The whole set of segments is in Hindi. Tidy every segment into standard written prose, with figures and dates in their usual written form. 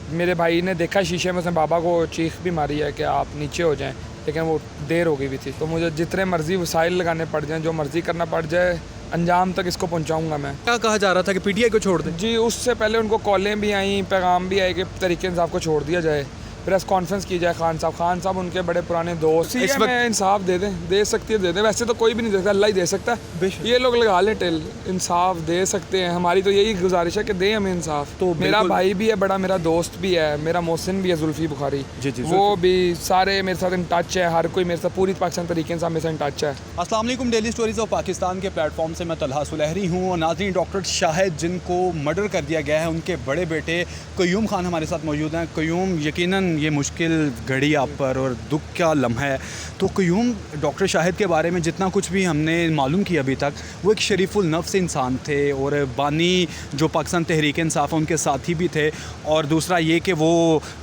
मेरे भाई ने देखा शीशे में, उसने बाबा को चीख भी मारी है कि आप नीचे हो जाएं, लेकिन वो देर हो गई भी थी। तो मुझे जितने मर्जी वसाइल लगाने पड़ जाएं, जो मर्जी करना पड़ जाए, अंजाम तक इसको पहुंचाऊंगा मैं। क्या कहा जा रहा था कि पीटीआई को छोड़ दें? जी, उससे पहले उनको कॉलें भी आई, पैगाम भी आए कि तरीके इंसाफ को छोड़ दिया जाए, प्रेस कॉन्फ्रेंस की जाए। खान साहब उनके बड़े पुराने दोस्त, इस इस वक्त इंसाफ दे दें, दे सकती है दे दें। वैसे तो कोई भी नहीं दे सकता, अल्लाह ही दे सकता है। ये लोग लगा लें टेल, इंसाफ दे सकते हैं। हमारी तो यही गुजारिश है कि दें हमें इंसाफ। तो मेरा भाई भी है बड़ा, मेरा दोस्त भी है, मेरा मोहसिन भी है, जुल्फी बुखारी, जी, वो भी सारे मेरे साथ इन टच है। हर कोई मेरे साथ, पूरी पाकिस्तान तरीके इंसाफ मेरे साथ इन टच है। अस्सलाम वालेकुम, डेली स्टोरीज़ ऑफ पाकिस्तान के प्लेटफॉर्म से मैं तलहा सुलहरी हूँ। और नाज़रीन, डॉक्टर शाहिद जिनको मर्डर कर दिया गया है, उनके बड़े बेटे कयूम खान हमारे साथ मौजूद हैं। कयूम, यकीनन ये मुश्किल घड़ी आप पर और दुख का लम्हा है। तो कयूम, डॉक्टर शाहिद के बारे में जितना कुछ भी हमने मालूम किया अभी तक, वो एक शरीफुल नफ्स इंसान थे और बानी जो पाकिस्तान तहरीक इंसाफ है उनके साथी भी थे। और दूसरा ये कि वो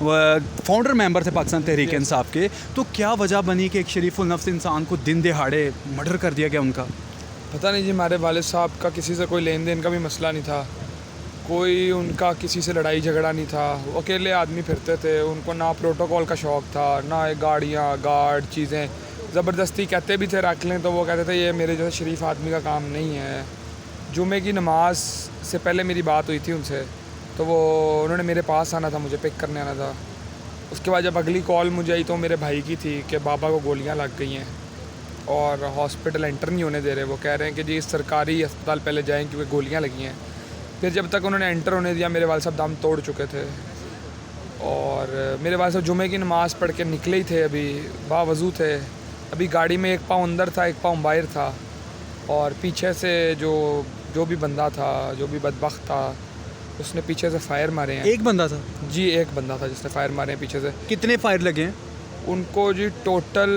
फाउंडर मेंबर थे पाकिस्तान तहरीक इंसाफ के। तो क्या वजह बनी कि एक शरीफुल नफ्स इंसान को दिन दिहाड़े मर्डर कर दिया गया उनका? पता नहीं जी, हमारे वालिद साहब का किसी से कोई लेन देन का भी मसला नहीं था, कोई उनका किसी से लड़ाई झगड़ा नहीं था। वो अकेले आदमी फिरते थे, उनको ना प्रोटोकॉल का शौक़ था, ना गाड़ियाँ गार्ड चीज़ें। ज़बरदस्ती कहते भी थे रख लें, तो वो कहते थे ये मेरे जैसे शरीफ आदमी का काम नहीं है। जुमे की नमाज से पहले मेरी बात हुई थी उनसे, तो वो उन्होंने मेरे पास आना था, मुझे पिक करने आना था। उसके बाद जब अगली कॉल मुझे आई तो मेरे भाई की थी कि बाबा को गोलियाँ लग गई हैं और हॉस्पिटल एंटर नहीं होने दे रहे। वो कह रहे हैं कि जी सरकारी अस्पताल पहले जाएँ क्योंकि गोलियाँ लगी हैं। फिर जब तक उन्होंने एंटर होने दिया, मेरे वाले साहब दम तोड़ चुके थे। और मेरे वाले साहब जुमे की नमाज़ पढ़ के निकले ही थे, अभी बावजू थे। अभी गाड़ी में एक पाँव अंदर था, एक पाँव बाहर था। और पीछे से जो भी बंदा था, जो भी बदबख्त था, उसने पीछे से फायर मारे हैं। एक बंदा था? जी, एक बंदा था जिसने फायर मारे हैं पीछे से। कितने फायर लगे हैं उनको? जी टोटल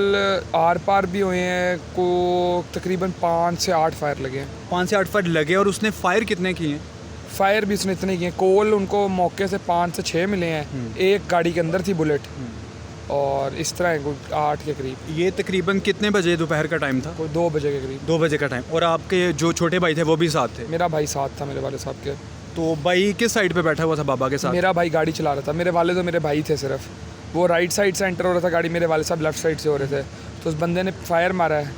आर पार भी हुए हैं, को तकरीबन 5 से 8 फायर लगे हैं। 5 से 8 फायर लगे। और उसने फायर कितने किए हैं? फायर भी उसने इतने किए। कोल उनको मौके से 5 से 6 मिले हैं। एक गाड़ी के अंदर थी बुलेट, और इस तरह 8 के करीब। ये तकरीबन कितने बजे दोपहर का टाइम था? कोई 2 बजे के करीब। 2 बजे का टाइम। और आपके जो छोटे भाई थे वो भी साथ थे? मेरा भाई साथ था मेरे वाले साहब के। तो भाई किस साइड पे बैठा हुआ था बाबा के साथ? मेरा भाई गाड़ी चला रहा था। मेरे वाले तो मेरे भाई थे सिर्फ, वो राइट साइड से एंटर हो रहा था गाड़ी, मेरे वाले साहब लेफ्ट साइड से हो रहे थे। तो उस बंदे ने फायर मारा है।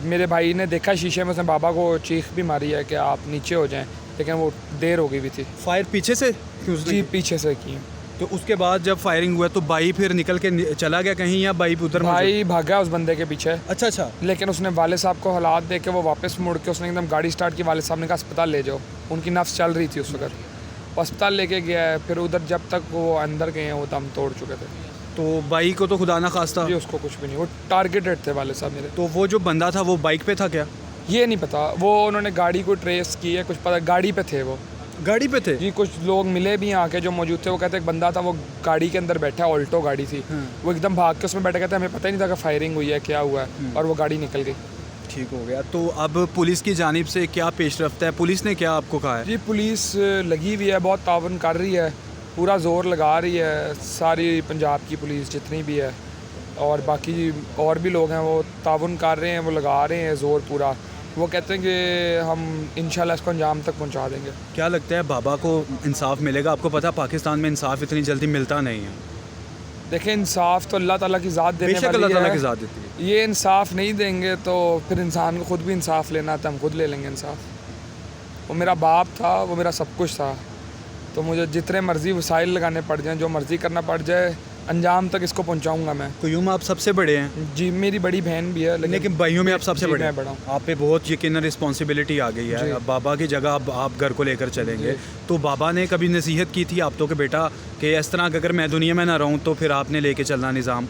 मेरे भाई ने देखा शीशे में, उसने बाबा को चीख भी मारी है कि आप नीचे हो जाएं, लेकिन वो देर हो गई भी थी। फायर पीछे से? जी, पीछे से की। तो उसके बाद जब फायरिंग हुआ तो भाई फिर निकल के चला गया कहीं, या भाई उधर? भाई भागा उस बंदे के पीछे। अच्छा। लेकिन उसने वाले साहब को हालात देख के वो वापस मुड़ के उसने एकदम गाड़ी स्टार्ट की। वाले साहब ने कहा अस्पताल ले जाओ, उनकी नफ्स चल रही थी उस वक्त। अस्पताल लेके गया है। फिर उधर जब तक वो अंदर गए हैं वो दम तोड़ चुके थे। तो भाई को तो खुदा ना खास्ता? जी, उसको कुछ भी नहीं, वो टारगेटेड थे वाले साहब मेरे। तो वो जो बंदा था वो बाइक पे था क्या? ये नहीं पता, वो उन्होंने गाड़ी को ट्रेस की है, कुछ पता। गाड़ी पे थे वो। गाड़ी पे थे? जी, कुछ लोग मिले भी यहाँ के जो मौजूद थे। वो कहते एक बंदा था, वो गाड़ी के अंदर बैठा, ऑल्टो गाड़ी थी। वो एकदम भाग के उसमें बैठा, कहते हमें पता ही नहीं था कि फायरिंग हुई है, क्या हुआ है, और वो गाड़ी निकल गई। ठीक हो गया। तो अब पुलिस की जानिब से क्या पेशरफ्त है? पुलिस ने क्या आपको कहा है? जी, पुलिस लगी हुई है, बहुत तावन कर रही है, पूरा ज़ोर लगा रही है। सारी पंजाब की पुलिस जितनी भी है और बाकी और भी लोग हैं, वो तावन कर रहे हैं, वो लगा रहे हैं ज़ोर पूरा। वो कहते हैं कि हम इंशाल्लाह इसको अंजाम तक पहुंचा देंगे। क्या लगता है बाबा को इंसाफ मिलेगा? आपको पता पाकिस्तान में इंसाफ इतनी जल्दी मिलता नहीं है। देखें, इंसाफ तो अल्लाह ताला की ज़ात देने वाली है। अल्लाह ताला की ज़ात देती है। ये इंसाफ नहीं देंगे तो फिर इंसान को खुद भी इंसाफ लेना था, हम खुद ले लेंगे इंसाफ। वो मेरा बाप था, वो मेरा सब कुछ था, तो मुझे जितने मर्जी वसाइल लगाने पड़ जाएं, जो मर्जी करना पड़ जाए, अंजाम तक इसको पहुंचाऊंगा मैं। कयूम, आप सबसे बड़े हैं? जी, मेरी बड़ी बहन भी है, लेकिन भाइयों में आप सबसे बड़े हैं। मैं बड़ा हूँ। आप पे बहुत यकीनन रिस्पॉन्सिबिलिटी आ गई है। अब बाबा की जगह अब आप घर को लेकर चलेंगे, तो बाबा ने कभी नसीहत की थी आप तो कि बेटा कि इस तरह अगर मैं दुनिया में ना रहूँ तो फिर आपने लेके चलना निज़ाम?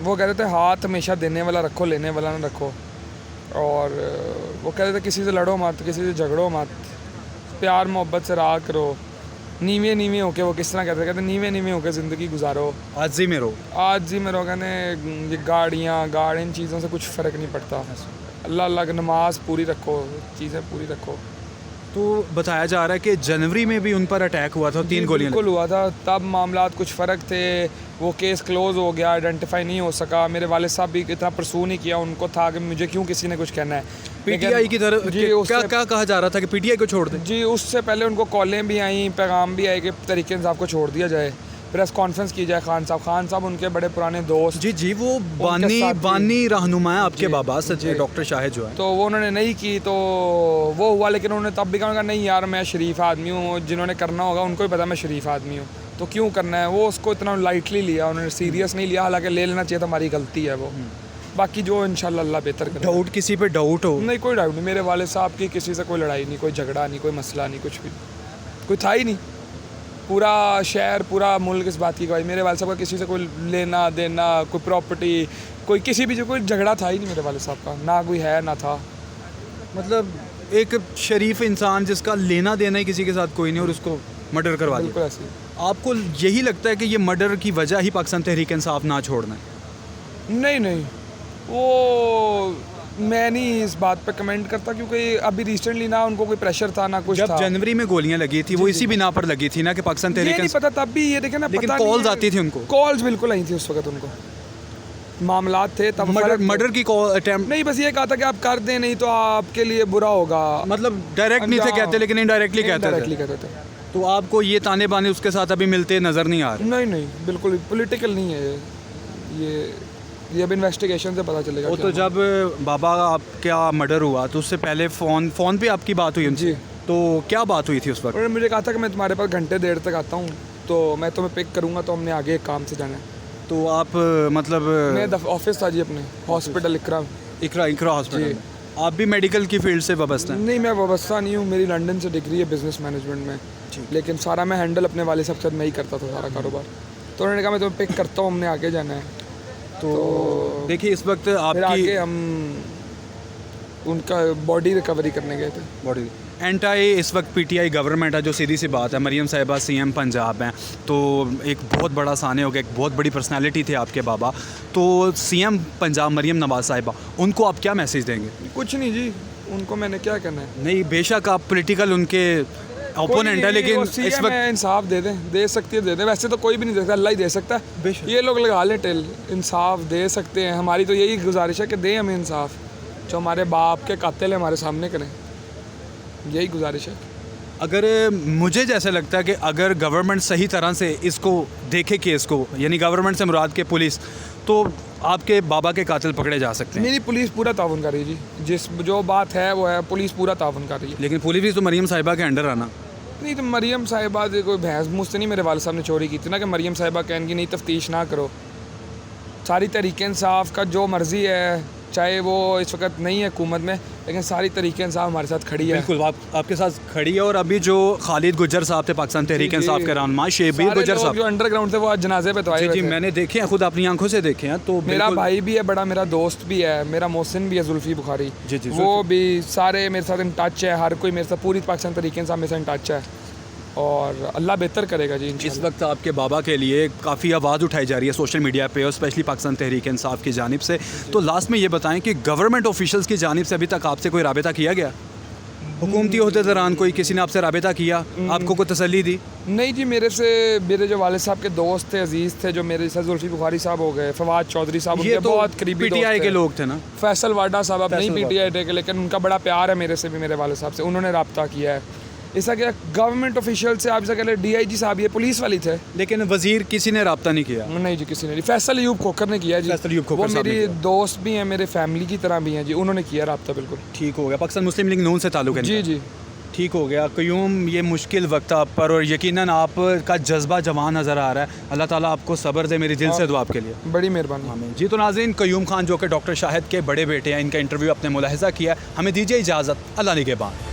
वो कहते थे हाथ हमेशा देने वाला रखो, लेने वाला ना रखो। और वो कहते थे किसी से लड़ो मत, किसी से झगड़ो मत, प्यार मोहब्बत से रहा करो। नीवे होके, वो किस तरह कहते नीवे होके ज़िंदगी गुजारो, आजी में रहो। आज ही में रहो। कहने ये गाड़ इन चीज़ों से कुछ फ़र्क नहीं पड़ता। अल्लाह की नमाज पूरी रखो, चीज़ें पूरी रखो। तो बताया जा रहा है कि जनवरी में भी उन पर अटैक हुआ था, 3 गोलियां बिल्कुल हुआ था। तब मामलात कुछ फ़र्क थे, वो केस क्लोज़ हो गया, आइडेंटिफाई नहीं हो सका। मेरे वाले साहब भी इतना परसू नहीं किया, उनको था कि मुझे क्यों किसी ने कुछ कहना है। पीटीआई की तरफ जी, क्या कहा जा रहा था कि पीटीआई को छोड़ दें? जी, उससे पहले उनको कॉलें भी आई, पैगाम भी आए कि तरीके इंसाफ को छोड़ दिया जाए, प्रेस कॉन्फ्रेंस की जाए। खान साहब उनके बड़े पुराने दोस्त, जी जी, वो साथ बानी रहनुमा है आपके जी, बाबा सच जी। डॉक्टर शाहिद जो है। तो वो उन्होंने नहीं की, तो वो हुआ। लेकिन उन्होंने तब भी कहा नहीं यार मैं शरीफ आदमी हूँ, जिन्होंने करना होगा उनको भी पता मैं शरीफ आदमी हूँ, तो क्यों करना है। वो उसको इतना लाइटली लिया, उन्होंने सीरियस नहीं लिया, हालांकि ले लेना चाहिए था, हमारी गलती है वो। बाकी जो इंशाल्लाह अल्लाह बेहतर करे। डाउट किसी पे डाउट हो? नहीं, कोई डाउट नहीं। मेरे वाले साहब की किसी से कोई लड़ाई नहीं, कोई झगड़ा नहीं, कोई मसला नहीं, कुछ भी कोई था ही नहीं। पूरा शहर, पूरा मुल्क इस बात की गवाही। मेरे वाले साहब का किसी से कोई लेना देना, कोई प्रॉपर्टी, कोई किसी भी जो कोई झगड़ा था ही नहीं मेरे वाले साहब का, ना कोई है ना था। मतलब एक शरीफ इंसान जिसका लेना देना ही किसी के साथ कोई नहीं और उसको मर्डर करवा दिया। बिल्कुल ऐसे ही। आपको यही लगता है कि ये मर्डर की वजह ही पाकिस्तान तहरीक इंसाफ ना छोड़ना है? नहीं, वो मैं नहीं इस बात पे कमेंट करता, क्योंकि अभी रिसेंटली ना उनको कोई प्रेशर था ना कुछ जब था। जनवरी में गोलियां लगी थी वो इसी बिना पर लगी थी ना कि पाकिस्तान ये तहरीक नहीं पता तब भी, ये देखे ना, लेकिन पता नहीं कॉल्स है। आती थी उनको? कॉल्स बिल्कुल आई थी उस वक्त उनको, मामलात थे तब। मर्डर की कॉल अटेम्प्ट नहीं, बस ये कहा था कि आप कर दें, नहीं तो आपके लिए बुरा होगा। मतलब डायरेक्ट नहीं थे कहते, लेकिन इनडायरेक्टली डायरेक्टली कहते थे। कहते थे। तो आपको ये ताने बाने उसके साथ अभी मिलते नजर नहीं आ रहे? नहीं, बिल्कुल पॉलिटिकल नहीं है ये अब इन्वेस्टिगेशन से पता चलेगा। वो क्या तो हुआ। जब बाबा आपका मर्डर हुआ तो उससे पहले फ़ोन पे आपकी बात हुई उनसे? जी। तो क्या बात हुई थी उस वक्त? उन्होंने मुझे कहा था कि मैं तुम्हारे पास घंटे देर तक आता हूँ, तो मैं तुम्हें पिक करूँगा, तो हमने आगे एक काम से जाना है। तो आप मतलब मैं ऑफिस था जी अपने, हॉस्पिटल इकरा। इकरा हॉस्पिटल। आप भी मेडिकल की फील्ड से वाबस्ता हैं? नहीं, मैं वाबस्ता नहीं हूँ, मेरी लंदन से डिग्री है बिजनेस मैनेजमेंट में, लेकिन सारा मैं हैंडल अपने वाले साहब के साथ मैं ही करता था सारा कारोबार। तो उन्होंने कहा मैं तुम्हें पिक करता हूँ, हमने आगे जाना है। तो देखिए इस वक्त फिर आपकी आगे हम उनका बॉडी रिकवरी करने गए थे। बॉडी एंटाई इस वक्त पीटीआई गवर्नमेंट है, जो सीधी सी बात है, मरियम साहिबा सीएम पंजाब हैं, तो एक बहुत बड़ा साने हो गया, एक बहुत बड़ी पर्सनालिटी थे आपके बाबा, तो सीएम पंजाब मरियम नवाज साहिबा, उनको आप क्या मैसेज देंगे? कुछ नहीं जी, उनको मैंने क्या कहना है। नहीं, बेशक आप पॉलिटिकल उनके ओपोनेंट है, लेकिन इस वक्त इंसाफ दे सकती है, दे दें। वैसे तो कोई भी नहीं दे सकता, अल्लाह ही दे सकता है। ये लोग लगा लें टेल, इंसाफ दे सकते हैं। हमारी तो यही गुजारिश है कि दें हमें इंसाफ, जो हमारे बाप के कातिल हमारे सामने करें, यही गुजारिश है। अगर मुझे जैसे लगता है कि अगर गवर्नमेंट सही तरह से इसको देखे केस को, यानी गवर्नमेंट से मुराद के पुलिस, तो आपके बाबा के कातिल पकड़े जा सकते हैं। मेरी पुलिस पूरा ताउन कर रही है जी, जो बात है वो है, पुलिस पूरा ताउन कर रही है। लेकिन पुलिस भी तो मरियम साहिबा के अंडर आना। नहीं, तो मरियम साहिबा कोई भैंस मुझसे नहीं, मेरे वाले साहब ने चोरी की थी ना, कि मरियम साहिबा कहेंगी नहीं तफ्तीश ना करो। सारी तरीके इंसाफ का जो मर्ज़ी है, चाहे वो इस वक्त नहीं है हुकूमत में, लेकिन सारी तरीके इंसाफ हमारे साथ खड़ी है। बिल्कुल, आपके साथ खड़ी है। और अभी जो खालिद गुज्जर साहब थे, पाकिस्तान तहरीक इंसाफ के रहनुमा, शेबीर गुज्जर साहब जो अंडरग्राउंड थे, वो आज जनाजे पे तो आए हुए जी, थे। मैंने देखे हैं, खुद अपनी आंखों से देखे हैं। तो मेरा भाई भी है बड़ा, मेरा दोस्त भी है, मेरा मोहसिन भी है, जुल्फी बुखारी, जी, वो भी सारे मेरे साथ इन टच है। हर कोई मेरे साथ, पूरी पाकिस्तान तरीके इंसाफ मेरे साथ इन टच है, और अल्लाह बेहतर करेगा जी इस वक्त आपके बाबा के लिए काफ़ी आवाज़ उठाई जा रही है सोशल मीडिया पे, और स्पेशली पाकिस्तान तहरीक इंसाफ की जानिब से। तो लास्ट में ये बताएं कि गवर्नमेंट ऑफिशियल्स की जानिब से अभी तक आपसे कोई राबिता किया गया? हुकूमती होते दौरान कोई किसी ने आपसे राबिता किया, आपको कोई तसल्ली दी? नहीं जी, मेरे जो वाले साहब के दोस्त थे, अजीज़ थे, जो मेरे साथ जुल्फी बुखारी साहब हो गए, फवाद चौधरी साहब, ये उनके तो बहुत करीबी पीटीआई के लोग थे ना। फैसल वाडा साहब अब नहीं फैसल पीटीआई के, लेकिन उनका बड़ा प्यार है मेरे से भी, मेरे वाले साहब से, उन्होंने रब्ता किया है। ऐसा क्या गवर्नमेंट ऑफिशियल से, आप कह DIG साहब ये पुलिस वाली थे, लेकिन वजीर किसी ने रब्ता नहीं किया? नहीं जी, किसी ने नहीं। फैसल अयूब खोकर ने किया जी, फैसल अयूब खोकर वो साहब ने मेरी किया। दोस्त भी हैं, मेरे फैमिली की तरह भी हैं जी, उन्होंने किया रब्ता। बिल्कुल ठीक हो गया। पाकिस्तान मुस्लिम लीग नून से ताल्लुक़ है? जी, ठीक हो गया। क़य्यूम, ये मुश्किल वक्त आप पर, और यकीनन आपका जज्बा जवान नज़र आ रहा है। अल्लाह ताला आपको सब्र दे, मेरी दिल से दुआ आपके लिए। बड़ी मेहरबानी। जी, तो नाज़रीन, क़य्यूम खान जो कि डॉक्टर शाहिद के बड़े बेटे हैं, इनका इंटरव्यू आपने मुलाहिज़ा किया। हमें दीजिए इजाज़त, अल्लाह निगहबान।